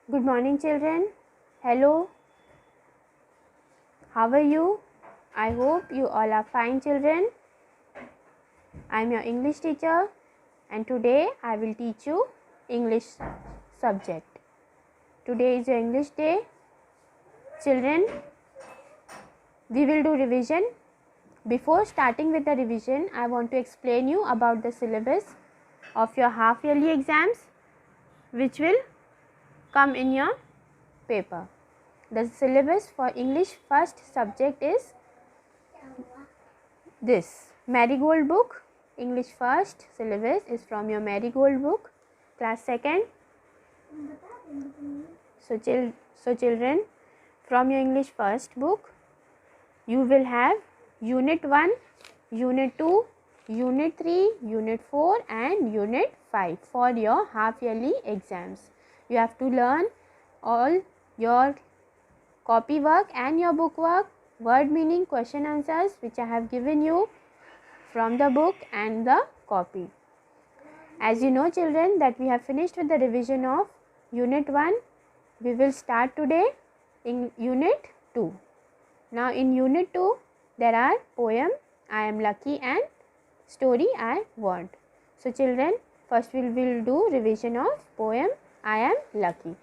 Good morning, children. Hello. How are you? I hope you all are fine, children. I am your English teacher and today I will teach you English subject. Today is your English day. Children, we will do revision. Before starting with the revision, I want to explain you about the syllabus of your half yearly exams which will come in your paper. The syllabus for English first subject is this. Marigold book. English first syllabus is from your Marigold book, class 2nd. So children, from your English first book, you will have Unit 1, Unit 2, Unit 3, Unit 4 and Unit 5 for your half yearly exams. You have to learn all your copy work and your book work, word meaning, question answers which I have given you from the book and the copy. As you know, children, that we have finished with the revision of Unit 1. We will start today in Unit 2. Now in Unit 2 there are poem I am lucky and story I want. So children, first we will do revision of poem I am lucky.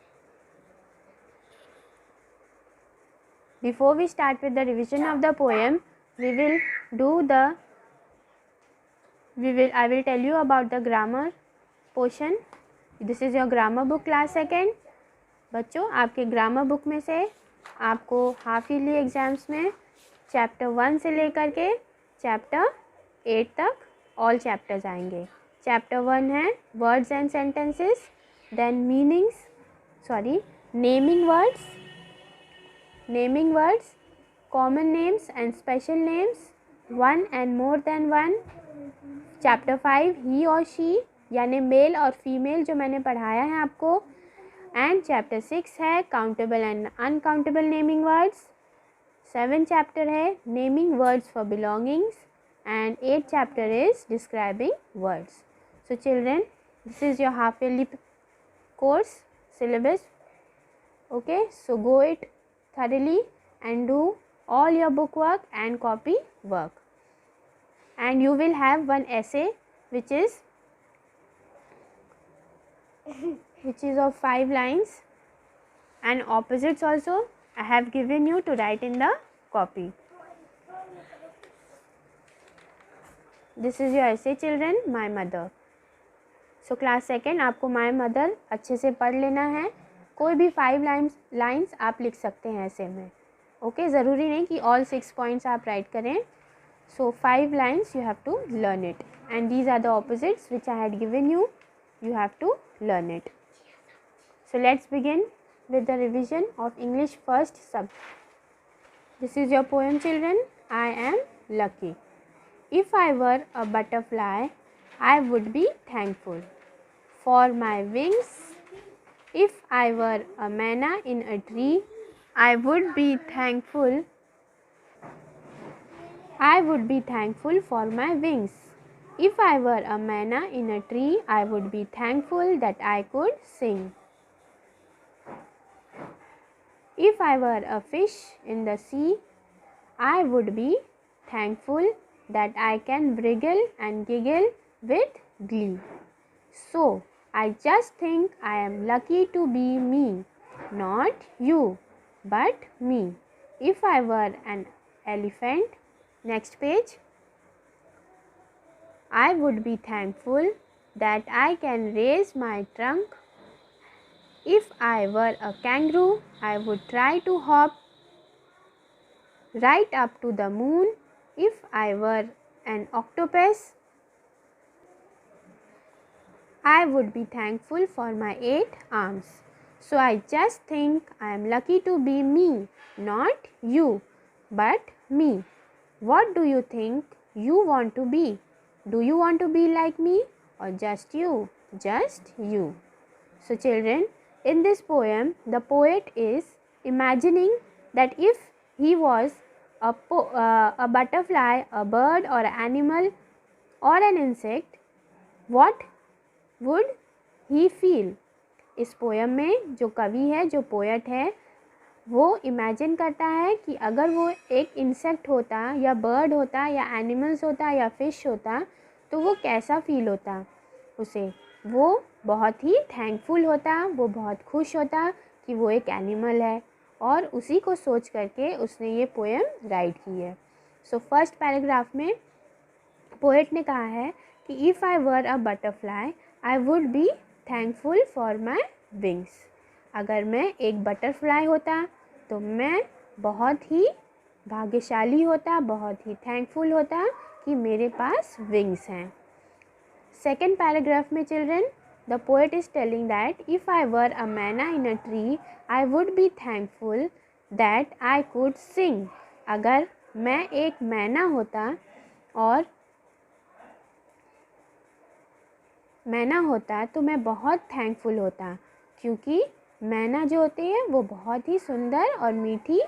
Before we start with the revision of the poem, I will tell you about the grammar portion. This is your grammar book class 2nd. बच्चों, आपके grammar book में से आपको half yearly exams में chapter 1 से लेकर के chapter 8 तक ऑल चैप्टर्स आएंगे. चैप्टर 1 है words and sentences, then naming words, common names and special names, one and more than one. Chapter 5 he और शी यानी मेल और फीमेल जो मैंने पढ़ाया है आपको. एंड चैप्टर 6 है countable and uncountable naming words. 7 chapter है naming words for belongings and 8th chapter is describing words. So children, this is your half yearly course syllabus. Okay, so go it thoroughly and do all your book work and copy work. And you will have one essay which is of 5 lines, and opposites also I have given you to write in the copy. This is your essay children, my mother. So class 2nd आपको my mother अच्छे से पढ़ लेना है. कोई भी 5 lines आप लिख सकते हैं ऐसे में. ओके, ज़रूरी नहीं कि all 6 points आप राइट करें. So 5 lines you have to learn it, and these are the opposites which I had given you. You have to learn it. So let's begin with the revision of English first subject. This is your poem children, I am lucky. If I were a butterfly, I would be thankful for my wings. If I were a manna in a tree, I would be thankful. I would be thankful for my wings. If I were a manna in a tree, I would be thankful that I could sing. If I were a fish in the sea, I would be thankful that I can wriggle and giggle with glee. So, I just think I am lucky to be me, not you, but me. If I were an elephant, next page, I would be thankful that I can raise my trunk. If I were a kangaroo, I would try to hop right up to the moon. If I were an octopus, I would be thankful for my 8 arms. So I just think I am lucky to be me, not you, but me. What do you think you want to be? Do you want to be like me or just you? Just you. So children, in this poem, the poet is imagining that if he was a butterfly, a bird or an animal or an insect, what would he feel? इस poem में जो कवि है, जो poet है, वो imagine करता है कि अगर वो एक इंसेक्ट होता या बर्ड होता या एनिमल्स होता या फिश होता तो वो कैसा फील होता उसे। वो बहुत ही थैंकफुल होता, वो बहुत खुश होता कि वो एक एनिमल है, और उसी को सोच करके उसने ये पोएम राइट की है। सो फर्स्ट पैराग्राफ में पोएट ने कहा है कि if I were a butterfly I would be thankful for my wings. अगर मैं एक बटरफ्लाई होता तो मैं बहुत ही भाग्यशाली होता, बहुत ही थैंकफुल होता कि मेरे पास विंग्स हैं। सेकेंड पैराग्राफ में children, the poet is telling that if I were a myna in a tree I would be thankful that I could sing. अगर मैं एक मैना होता और मैना होता तो मैं बहुत थैंकफुल होता, क्योंकि मैना जो होती है वो बहुत ही सुंदर और मीठी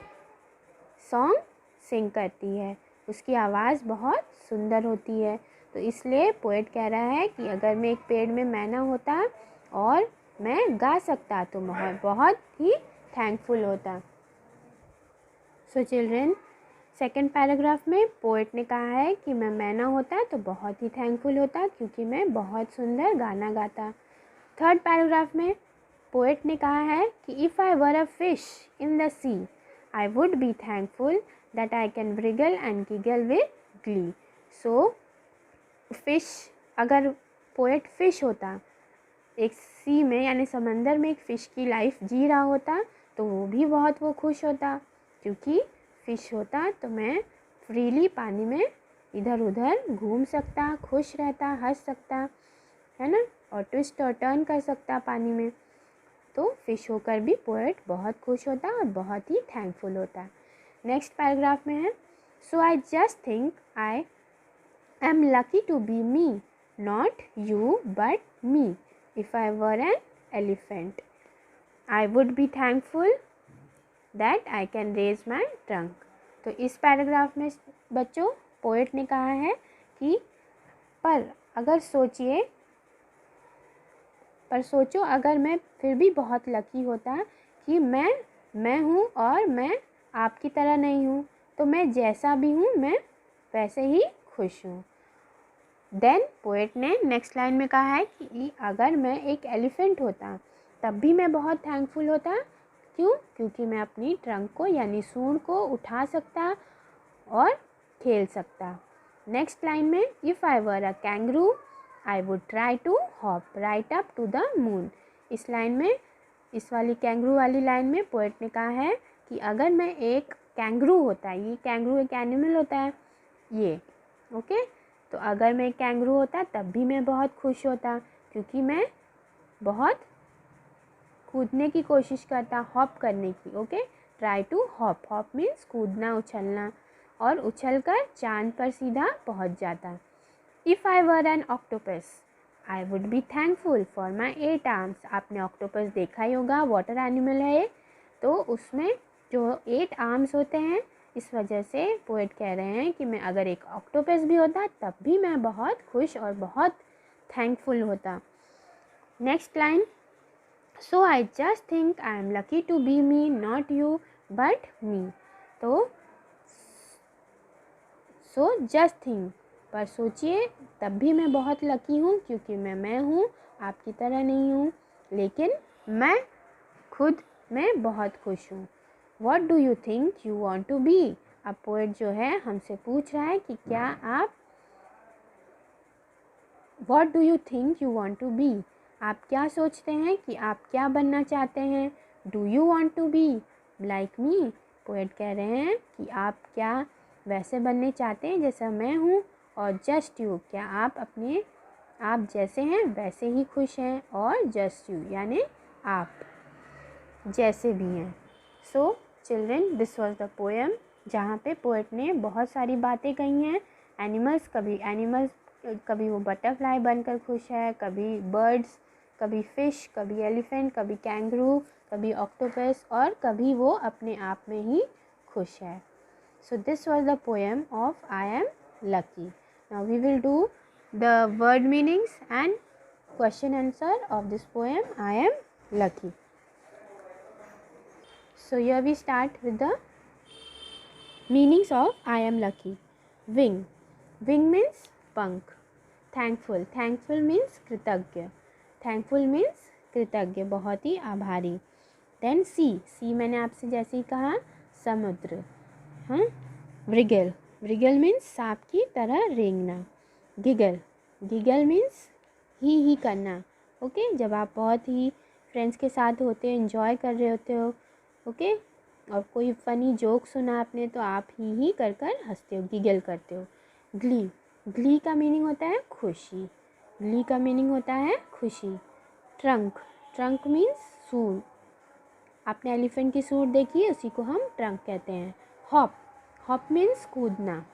सॉन्ग सिंग करती है, उसकी आवाज़ बहुत सुंदर होती है। तो इसलिए पोएट कह रहा है कि अगर मैं एक पेड़ में मैना होता और मैं गा सकता तो मैं बहुत ही थैंकफुल होता। सो चिल्ड्रन, सेकेंड पैराग्राफ में पोएट ने कहा है कि मैं मैना होता तो बहुत ही थैंकफुल होता क्योंकि मैं बहुत सुंदर गाना गाता। थर्ड पैराग्राफ में पोएट ने कहा है कि if I were a fish in the sea I would be thankful that I can wriggle and giggle with glee। So fish, अगर पोएट फिश होता, एक सी में यानी समंदर में एक फ़िश की लाइफ जी रहा होता तो वो भी बहुत वो खुश होता, क्योंकि फ़िश होता तो मैं फ्रीली पानी में इधर उधर घूम सकता, खुश रहता, हंस सकता, है ना, और ट्विस्ट और टर्न कर सकता पानी में। तो फ़िश होकर भी पोएट बहुत खुश होता और बहुत ही थैंकफुल होता। नेक्स्ट पैराग्राफ में है, so I just think I am lucky to be me, not you but me. If I were an elephant, I would be thankful that I can raise my trunk। तो इस paragraph में बच्चों poet ने कहा है कि पर सोचो अगर मैं फिर भी बहुत लकी होता कि मैं हूँ और मैं आपकी तरह नहीं हूँ, तो मैं जैसा भी हूँ मैं वैसे ही खुश हूँ। देन पोएट ने नेक्स्ट लाइन में कहा है कि अगर मैं एक एलिफेंट होता तब भी मैं बहुत थैंकफुल होता। क्यों? क्योंकि मैं अपनी ट्रंक को यानी सूंड को उठा सकता और खेल सकता। नेक्स्ट लाइन में, if I were a kangaroo I would try to hop right up to the moon. इस लाइन में, इस वाली कैंगरू वाली लाइन में पोएट ने कहा है कि अगर मैं एक कैंगरू होता, ये कैंगरू एक एनिमल होता है ये, ओके, तो अगर मैं कैंगरू होता तब भी मैं बहुत खुश होता, क्योंकि मैं बहुत कूदने की कोशिश करता, हॉप करने की, okay, try to hop, hop means कूदना, उछलना, और उछलकर चांद पर सीधा पहुंच जाता। If I were an octopus I would be thankful for my 8 arms. आपने ऑक्टोपस देखा ही होगा, वाटर एनिमल है ये, तो उसमें जो 8 आर्म्स होते हैं, इस वजह से पोएट कह रहे हैं कि मैं अगर एक ऑक्टोपस भी होता तब भी मैं बहुत खुश और बहुत थैंकफुल होता। Next line, so I just think I am lucky to be me, not you but me. तो सो जस्ट थिंक, पर सोचिए तब भी मैं बहुत लकी हूँ क्योंकि मैं हूँ, आपकी तरह नहीं हूँ, लेकिन मैं खुद में बहुत खुश हूँ। What do you think you want to be? अब पोएट जो है हमसे पूछ रहा है कि क्या आप What do you think you want to be? आप क्या सोचते हैं कि आप क्या बनना चाहते हैं? Do you want to be like me? Poet कह रहे हैं कि आप क्या वैसे बनने चाहते हैं जैसा मैं हूँ, और जस्ट यू, क्या आप जैसे हैं वैसे ही खुश हैं, और जस्ट यू यानी आप जैसे भी हैं। So children, this was the poem, जहाँ पे पोएट ने बहुत सारी बातें कही हैं। एनिमल्स कभी वो बटरफ्लाई बनकर खुश है, कभी बर्ड्स, कभी फ़िश, कभी एलिफेंट, कभी कैंगरू, कभी ऑक्टोपस, और कभी वो अपने आप में ही खुश है। So this was the poem of I am lucky. Now we will do the word meanings and question answer of this poem I am lucky. So here we start with the meanings of I am lucky. Wing. Wing means पंख. Thankful. Thankful means कृतज्ञ. Thankful means कृतज्ञ, बहुत ही आभारी. Then sea. sea मैंने आपसे जैसे ही कहा समुद्र. हाँ. wriggle. wriggle means सांप की तरह रेंगना. giggle. giggle means ही करना. ओके जब आप बहुत ही फ्रेंड्स के साथ होते हो, एंजॉय कर रहे होते हो, ओके और कोई फ़नी जोक सुना आपने तो आप ही कर हंसते हो, गिगल करते हो. ग्ली. ग्ली का मीनिंग होता है खुशी. ग्ली का मीनिंग होता है खुशी. ट्रंक. ट्रंक मीन्स सूंड. आपने एलिफेंट की सूंड देखी है, उसी को हम ट्रंक कहते हैं. हॉप. हॉप मीन्स कूदना.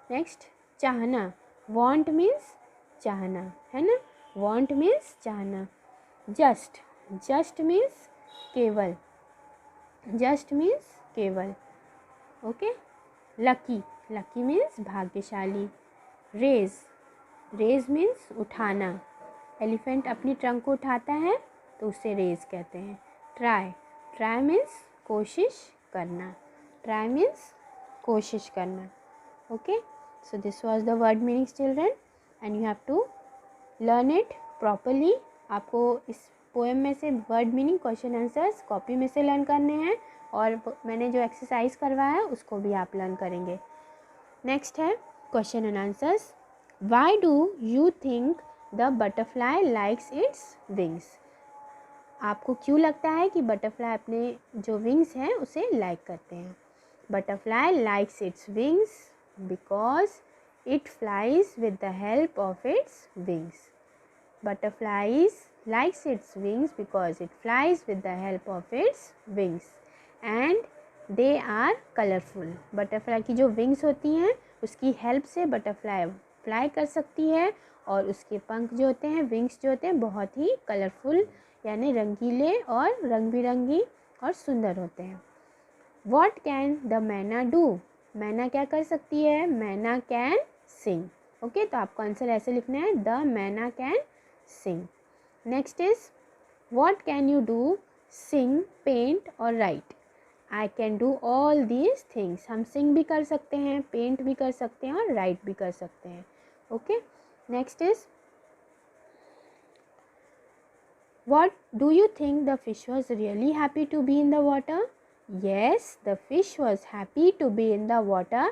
नेक्स्ट चाहना. वांट मीन्स चाहना, है ना. वांट मीन्स चाहना. जस्ट. जस्ट मीन्स केवल. जस्ट मीन्स केवल. ओके. लकी. लकी मीन्स भाग्यशाली. रेज. रेज मीन्स उठाना. एलिफेंट अपनी ट्रंक को उठाता है तो उसे रेज कहते हैं. ट्राई. ट्राई मीन्स कोशिश करना. ट्राई मीन्स कोशिश करना. Okay so this was the word meanings children and you have to learn it properly. आपको इस पोएम में से word meaning question answers copy में से लर्न करने हैं और मैंने जो एक्सरसाइज करवाया है उसको भी आप लर्न करेंगे. नेक्स्ट है question and answers. Why do you think the butterfly likes its wings. आपको क्यों लगता है कि बटरफ्लाई अपने जो विंग्स हैं उसे लाइक करते हैं. Butterfly likes its wings because it flies with the help of its wings. Butterflies likes its wings because it flies with the help of its wings and they are colorful. Butterfly की जो wings होती हैं उसकी help से butterfly fly कर सकती है और उसके पंख जो होते हैं, wings जो होते हैं, बहुत ही colorful यानी रंगीले और रंग बिरंगी और सुंदर होते हैं. What can the मैना do? मैना क्या कर सकती है? मैना can sing. ओके तो आपको आंसर ऐसे लिखना है द मैना can sing. Next is what can you do? Sing, paint or write. I can do all these things. हम sing भी कर सकते हैं, paint भी कर सकते हैं और write भी कर सकते हैं. Okay. Next is what do you think the fish was really happy to be in the water? Yes, the fish was happy to be in the water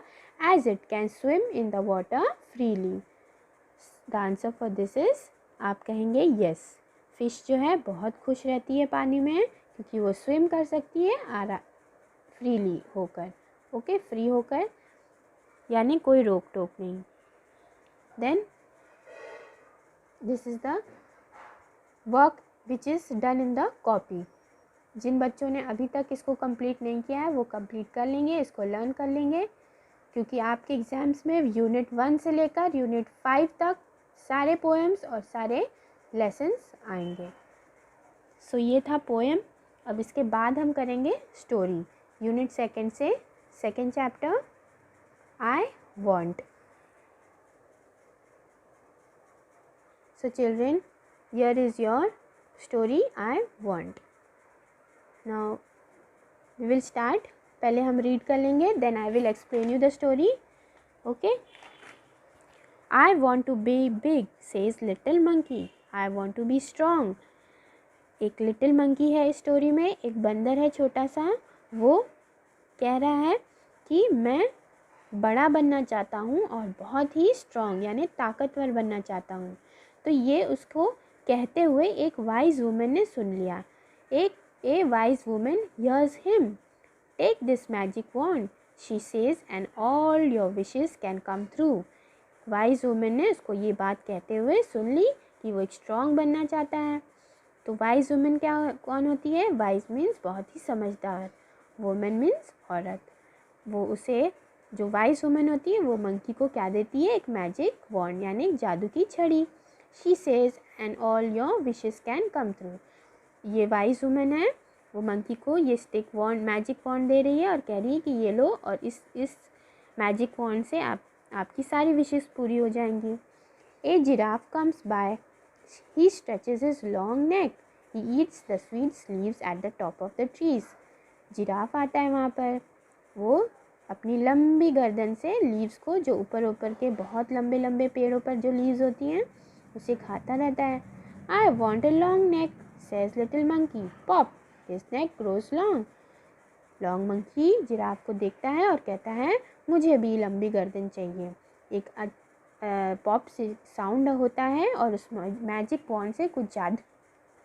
as it can swim in the water freely. The answer for this is आप कहेंगे yes. Fish जो है बहुत खुश रहती है पानी में क्योंकि वो स्विम कर सकती है फ्रीली होकर. ओके फ्री होकर यानी कोई रोक टोक नहीं. Then this is the work which is done in the copy. जिन बच्चों ने अभी तक इसको कंप्लीट नहीं किया है वो कंप्लीट कर लेंगे, इसको लर्न कर लेंगे क्योंकि आपके एग्ज़ाम्स में यूनिट 1 से लेकर यूनिट 5 तक सारे पोएम्स और सारे लेसन्स आएंगे. सो ये था पोएम. अब इसके बाद हम करेंगे स्टोरी. यूनिट 2 से second chapter I want. So children here is your story I want. Now we will start. पहले हम रीड कर लेंगे then I will explain you the story. Okay. I want to be big, says little monkey. I want to be strong. एक little monkey है इस story में, एक बंदर है छोटा सा. वो कह रहा है कि मैं बड़ा बनना चाहता हूँ और बहुत ही strong यानी ताकतवर बनना चाहता हूँ. तो ये उसको कहते हुए एक wise woman ने सुन लिया. A wise woman hears him. Take this magic wand, she says, and all your wishes can come true. Wise women ने उसको ये बात कहते हुए सुन ली कि वो एक स्ट्रॉन्ग बनना चाहता है. तो वाइज वुमेन कौन होती है? वाइज मीन्स बहुत ही समझदार. वुमेन मीन्स औरत. वो उसे जो वाइज वुमेन होती है वो मंकी को क्या देती है? एक मैजिक वॉन्ड यानी एक जादू की छड़ी. She says and all your wishes can come through. ये वाइज वुमेन है, वो मंकी को ये स्टिक वॉन्ड मैजिक वॉन्ड दे रही है और कह रही है कि ये लो और इस मैजिक वॉन्ड से आपकी सारी विशेस पूरी हो जाएंगी. A giraffe comes by. He stretches his long neck. He eats the sweet leaves at the top of the trees. Giraffe आता है वहाँ पर, वो अपनी लंबी गर्दन से लीव्स को, जो ऊपर ऊपर के बहुत लंबे लंबे पेड़ों पर जो लीव्स होती हैं, उसे खाता रहता है. I want a long neck, says little monkey. Pop, his neck grows long. Long monkey giraffe को देखता है और कहता है मुझे भी लंबी गर्दन चाहिए. एक पॉप से साउंड होता है और उस मैजिक वॉन्ड से कुछ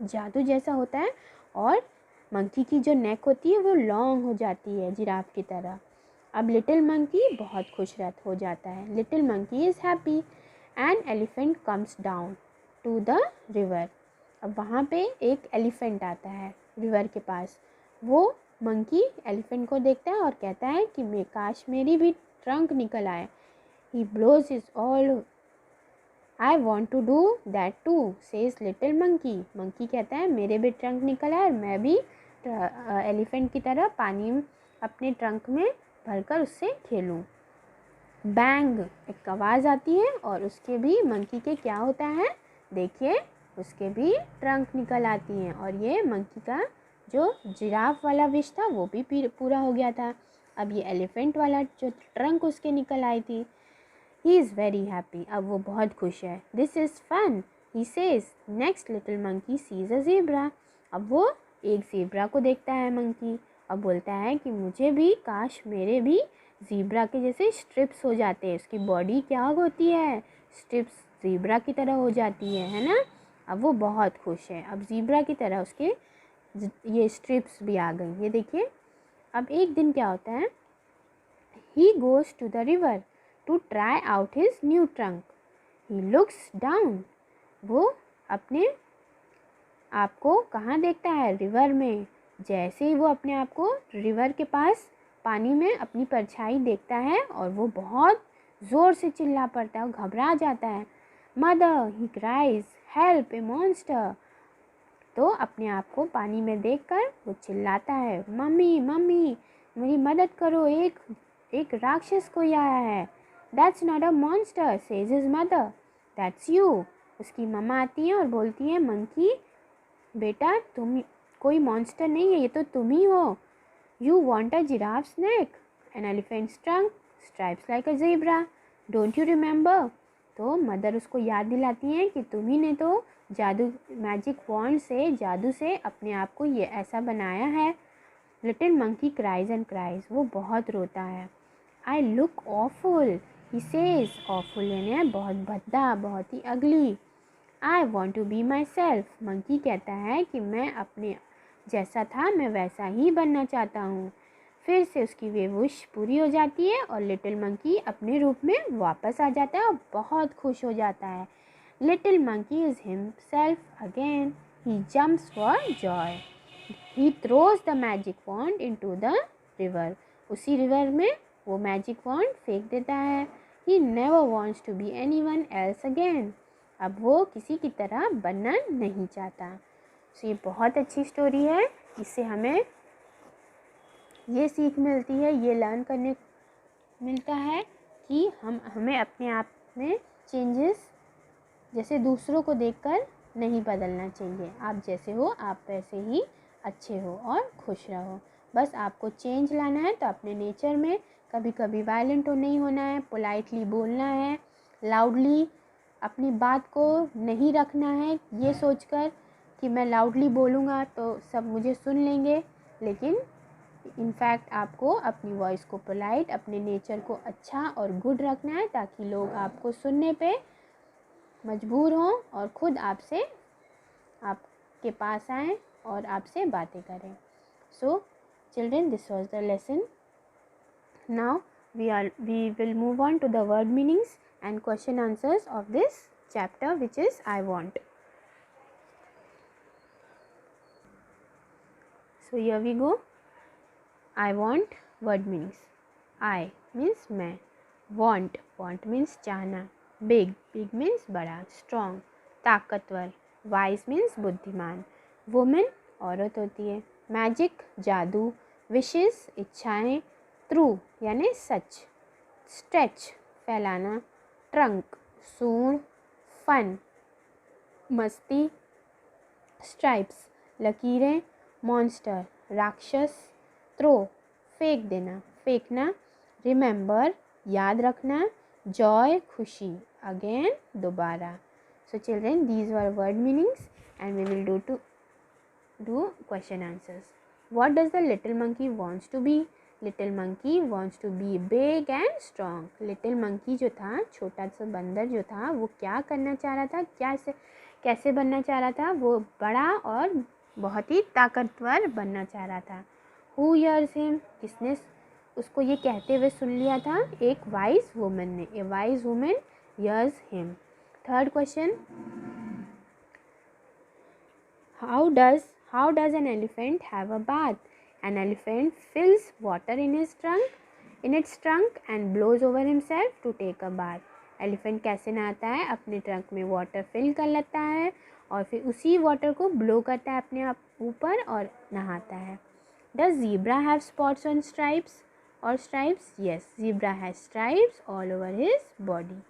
जादू जैसा होता है और मंकी की जो नेक होती है वो लॉन्ग हो जाती है जिराफ की तरह. अब लिटिल मंकी बहुत खुश हो जाता है. Little monkey is happy. An elephant comes down to the river. अब वहाँ पे एक एलिफेंट आता है रिवर के पास. वो मंकी एलिफेंट को देखता है और कहता है कि काश मेरी भी ट्रंक निकल आए. He blows his all. I want to do that too, says little monkey. Monkey कहता है मेरे भी ट्रंक निकल आए और मैं भी एलिफेंट की तरह पानी अपने ट्रंक में भरकर उससे खेलूं. बैंग, एक आवाज़ आती है और उसके भी मंकी के क्या होता है, देखिए उसके भी ट्रंक निकल आती हैं और ये मंकी का जो जिराफ वाला विश था वो भी पूरा हो गया था. अब ये एलिफेंट वाला जो ट्रंक उसके निकल आई थी. He is very happy. अब वो बहुत खुश है. This is fun, he says. Next little monkey sees a zebra. अब वो एक ज़ेब्रा को देखता है मंकी और बोलता है कि मुझे भी, काश मेरे भी ज़ेब्रा के जैसे स्ट्रिप्स हो जाते हैं. उसकी बॉडी क्या होती है, स्ट्रिप्स ज़ेब्रा की तरह हो जाती है ना. अब वो बहुत खुश है. अब ज़ेब्रा की तरह उसके ये स्ट्रिप्स भी आ गई. ये देखिए. अब एक दिन क्या होता है, he goes to the river to try out his new trunk. He looks down. वो अपने आप को कहाँ देखता है, रिवर में. जैसे ही वो अपने आप को रिवर के पास पानी में अपनी परछाई देखता है और वो बहुत ज़ोर से चिल्ला पड़ता है, वो घबरा जाता है. मदर, ही क्राइज, हेल्प, ए मॉन्स्टर. तो अपने आप को पानी में देखकर वो चिल्लाता है, मम्मी मम्मी मेरी मदद करो, एक राक्षस कोई आया है. That's not a monster, says his mother. That's you. उसकी मम्मा आती है और बोलती है, मंकी बेटा तुम कोई मॉन्स्टर नहीं है, ये तो तुम ही हो. You want a giraffe's neck, an elephant's trunk, stripes like a zebra. Don't you remember? तो मदर उसको याद दिलाती हैं कि तुम ही ने तो जादू मैजिक वॉन्ड से, जादू से अपने आप को ये ऐसा बनाया है. Little monkey cries and cries. वो बहुत रोता है. I look awful, he says. awful यानी बहुत भद्दा, बहुत ही अगली. I want to be myself. Monkey कहता है कि मैं अपने जैसा था मैं वैसा ही बनना चाहता हूँ. फिर से उसकी वे विश पूरी हो जाती है और लिटिल मंकी अपने रूप में वापस आ जाता है और बहुत खुश हो जाता है. Little monkey is himself again. He jumps for joy. He throws the magic wand into the river. उसी रिवर में वो मैजिक वॉन्ड फेंक देता है. He never wants to be anyone else again. अब वो किसी की तरह बनना नहीं चाहता. सो ये बहुत अच्छी स्टोरी है. इससे हमें ये सीख मिलती है, ये लर्न करने मिलता है कि हमें अपने आप में चेंजेस जैसे दूसरों को देखकर नहीं बदलना चाहिए. आप जैसे हो आप वैसे ही अच्छे हो और खुश रहो. बस आपको चेंज लाना है तो अपने नेचर में कभी कभी वायलेंट नहीं होना है, पोलाइटली बोलना है, लाउडली अपनी बात को नहीं रखना है ये सोचकर कि मैं लाउडली बोलूँगा तो सब मुझे सुन लेंगे. लेकिन इनफैक्ट आपको अपनी वॉइस को पोलाइट, अपने नेचर को अच्छा और गुड रखना है ताकि लोग आपको सुनने पे मजबूर हों और ख़ुद आपसे आपके पास आएँ और आपसे बातें करें. So children, this was the lesson. Now we will move on to the word meanings and question answers of this chapter, which is I want. So here we go. I want word meanings. I means मैं. Want means चाहना. Big means बड़ा. Strong ताकतवर. Wise means बुद्धिमान. Woman औरत होती है. Magic जादू. Wishes इच्छाएं. True यानी सच. Stretch फैलाना. Trunk सूंड. Fun मस्ती. Stripes लकीरें, मॉन्स्टर राक्षस, थ्रो फेंक देना, फेंकना, रिमेंबर याद रखना, जॉय खुशी, अगेन दोबारा. So children, these were word meanings and we will do question answers. What does the little monkey wants to be? Little monkey wants to be big and strong. Little monkey जो था, छोटा सा बंदर जो था, वो क्या करना चाह रहा था, कैसे बनना चाह रहा था? वो बड़ा और बहुत ही ताकतवर बनना चाह रहा था. Who hears him? किसने उसको ये कहते हुए सुन लिया था? एक वाइज वुमन ने. A wise woman hears him. Third question. How does an elephant have a bath? An elephant fills water in its trunk and blows over himself to take a bath. Elephant कैसे नहाता है? अपने trunk में water fill कर लेता है और फिर उसी वाटर को ब्लो करता है अपने आप ऊपर और नहाता है. Does zebra have spots on stripes or stripes? Yes, zebra has stripes all over his body.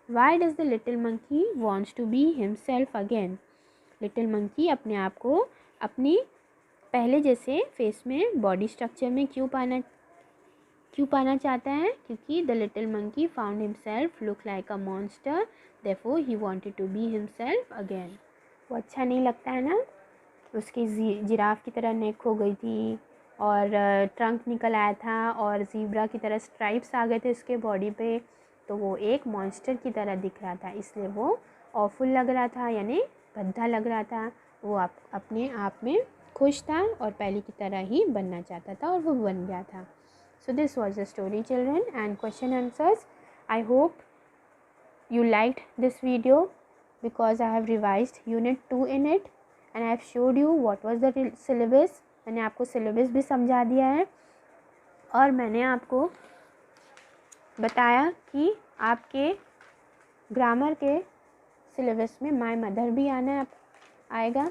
Why does the little monkey wants to be himself again? Little monkey अपने आप को अपनी पहले जैसे फेस में बॉडी स्ट्रक्चर में क्यों पाना चाहता है? क्योंकि the little monkey found himself look like a monster, therefore he wanted to be himself again. वो अच्छा नहीं लगता है ना? उसकी जिराफ की तरह नेक हो गई थी और ट्रंक निकल आया था और ज़ीब्रा की तरह स्ट्राइप्स आ गए थे उसके बॉडी पे, तो वो एक मॉन्स्टर की तरह दिख रहा था, इसलिए वो ऑफुल लग रहा था, यानी गंदा लग रहा था. वो अपने आप में खुश था और पहले की तरह ही बनना चाहता था और वो बन गया था. सो this was the story children and question answers. I hope you liked this video because I have revised unit 2 in it and I have showed you what was the syllabus. मैंने आपको syllabus भी समझा दिया है और मैंने आपको बताया कि आपके ग्रामर के सिलेबस में माय मदर भी आएगा.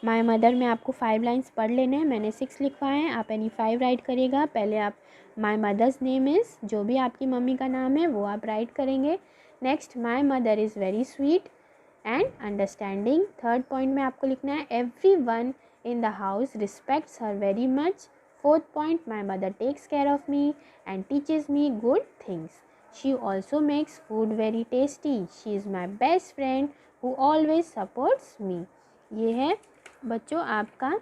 माय मदर में आपको 5 लाइन्स पढ़ लेने हैं. मैंने 6 लिखवाए हैं, आप एनी 5 राइट करिएगा. पहले आप माय मदर्स नेम इज़, जो भी आपकी मम्मी का नाम है वो आप राइट करेंगे. Next, my mother is very sweet and understanding. Third point में आपको लिखना है everyone in the house respects her very much. Fourth point, my mother takes care of me and teaches me good things. She also makes food very tasty. She is my best friend who always supports me. ये है बच्चों आपका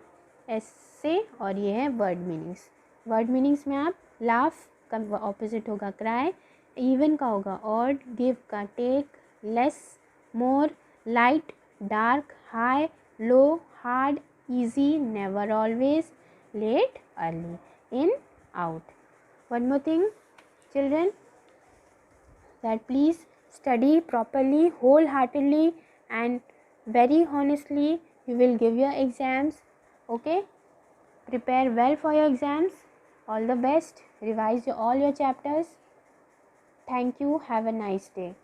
ऐसे और ये है word meanings. Word meanings में आप लाफ का ऑपोजिट होगा क्राई, इवन का होगा ऑड, गिव का take, less, more, light, dark, high, low, hard, easy, never, always, late, early, in, out. One more thing children, that please study properly, wholeheartedly and very honestly. You will give your exams, okay? Prepare well for your exams. All the best. Revise all your chapters. Thank you. Have a nice day.